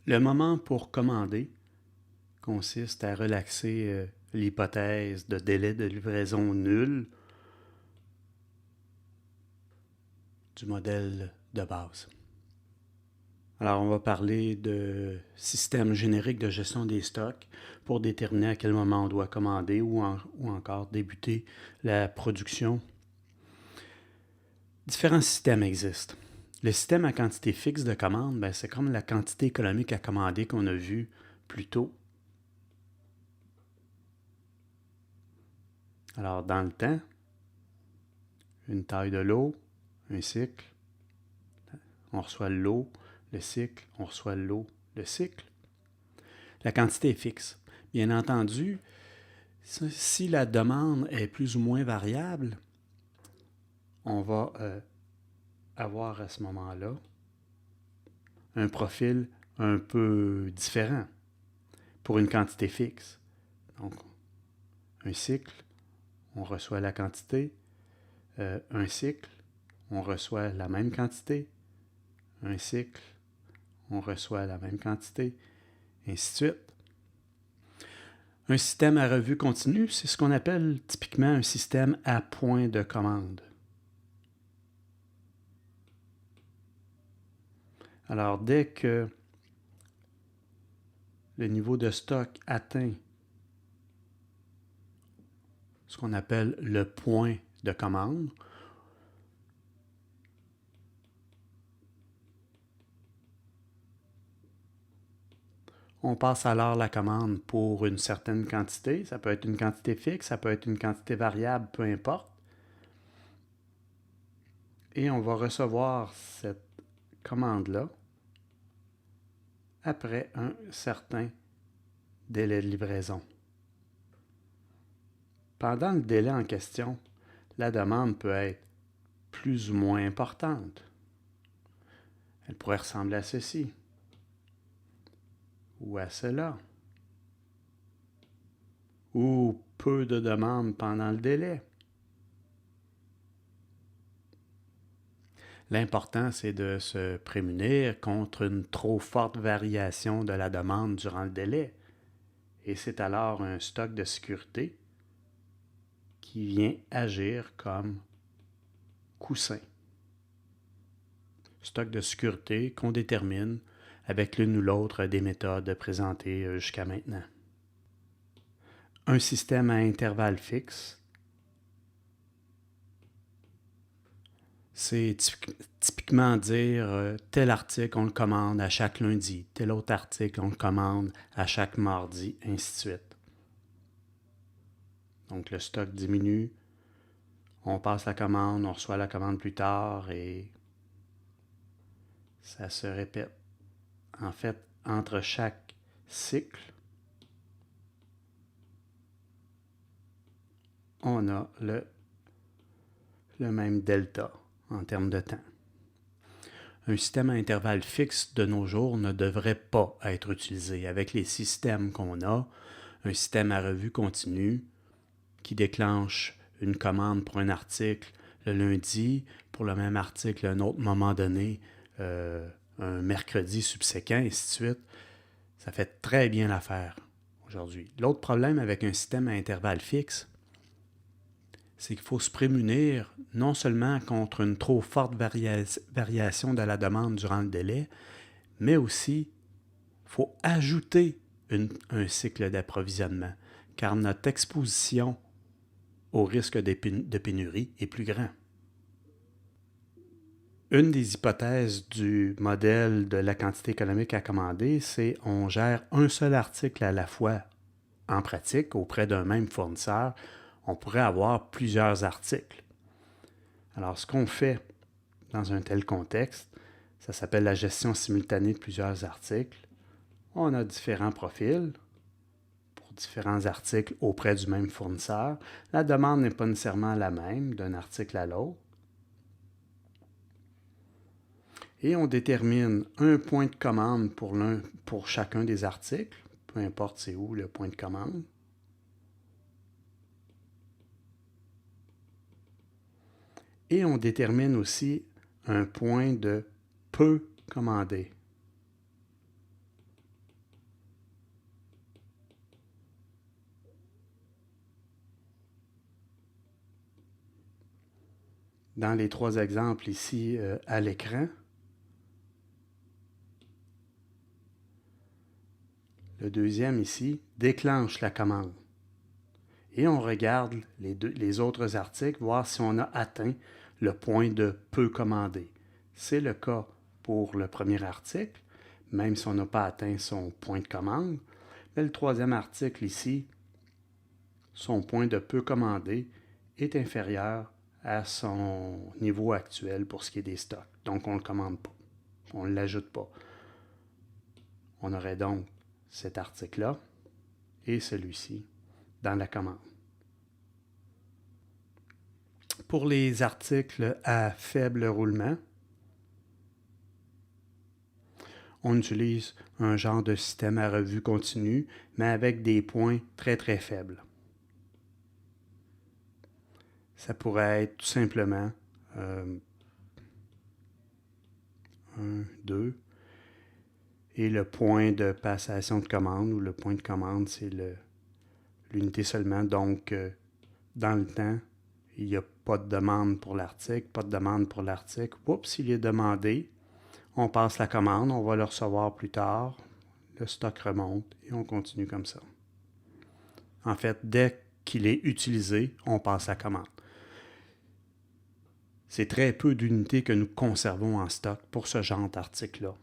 Le moment pour commander consiste à relaxer l'hypothèse de délai de livraison nul du modèle de base. Alors, on va parler de système générique de gestion des stocks pour déterminer à quel moment on doit commander ou encore débuter la production. Différents systèmes existent. Le système à quantité fixe de commande, c'est comme la quantité économique à commander qu'on a vu plus tôt. Alors, dans le temps, une taille de lot, un cycle, on reçoit le lot, le cycle, on reçoit le lot, le cycle. La quantité est fixe. Bien entendu, si la demande est plus ou moins variable, on va avoir à ce moment-là un profil un peu différent pour une quantité fixe. Donc, un cycle, on reçoit la quantité. Un cycle, on reçoit la même quantité. Un cycle, on reçoit la même quantité, ainsi de suite. Un système à revue continue, c'est ce qu'on appelle typiquement un système à point de commande. Alors, dès que le niveau de stock atteint ce qu'on appelle le point de commande, on passe alors la commande pour une certaine quantité. Ça peut être une quantité fixe, ça peut être une quantité variable, peu importe. Et on va recevoir cette commande-là après un certain délai de livraison. Pendant le délai en question, la demande peut être plus ou moins importante. Elle pourrait ressembler à ceci ou à cela, ou peu de demandes pendant le délai. L'important, c'est de se prémunir contre une trop forte variation de la demande durant le délai. Et c'est alors un stock de sécurité qui vient agir comme coussin. Stock de sécurité qu'on détermine avec l'une ou l'autre des méthodes présentées jusqu'à maintenant. Un système à intervalles fixes, c'est typiquement dire tel article on le commande à chaque lundi, tel autre article on le commande à chaque mardi, ainsi de suite. Donc le stock diminue, on passe la commande, on reçoit la commande plus tard et ça se répète. En fait, entre chaque cycle, on a le même delta en termes de temps. Un système à intervalles fixes de nos jours ne devrait pas être utilisé. Avec les systèmes qu'on a, un système à revue continue qui déclenche une commande pour un article le lundi, pour le même article à un autre moment donné, un mercredi subséquent, et ainsi de suite, ça fait très bien l'affaire aujourd'hui. L'autre problème avec un système à intervalles fixes, c'est qu'il faut se prémunir non seulement contre une trop forte variation de la demande durant le délai, mais aussi il faut ajouter un cycle d'approvisionnement, car notre exposition au risque de pénurie est plus grand. Une des hypothèses du modèle de la quantité économique à commander, c'est qu'on gère un seul article à la fois. En pratique, auprès d'un même fournisseur, on pourrait avoir plusieurs articles. Alors, ce qu'on fait dans un tel contexte, ça s'appelle la gestion simultanée de plusieurs articles. On a différents profils pour différents articles auprès du même fournisseur. La demande n'est pas nécessairement la même d'un article à l'autre. Et on détermine un point de commande pour chacun des articles, peu importe c'est où le point de commande. Et on détermine aussi un point de peu commandé. dans les 3 exemples ici à l'écran, le deuxième ici déclenche la commande. Et on regarde les autres articles, voir si on a atteint le point de « Peu commander ». C'est le cas pour le premier article, même si on n'a pas atteint son point de commande. Mais le troisième article ici, son point de « Peu commander » est inférieur à son niveau actuel pour ce qui est des stocks. Donc, on ne le commande pas. On ne l'ajoute pas. On aurait donc cet article-là et celui-ci dans la commande. Pour les articles à faible roulement, on utilise un genre de système à revue continue, mais avec des points très très faibles. Ça pourrait être tout simplement 1, 2, et le point de passation de commande, ou le point de commande, c'est l'unité seulement. Donc, dans le temps, il n'y a pas de demande pour l'article, pas de demande pour l'article. Oups, il est demandé. On passe la commande, on va le recevoir plus tard. Le stock remonte et on continue comme ça. En fait, dès qu'il est utilisé, on passe la commande. C'est très peu d'unités que nous conservons en stock pour ce genre d'article-là.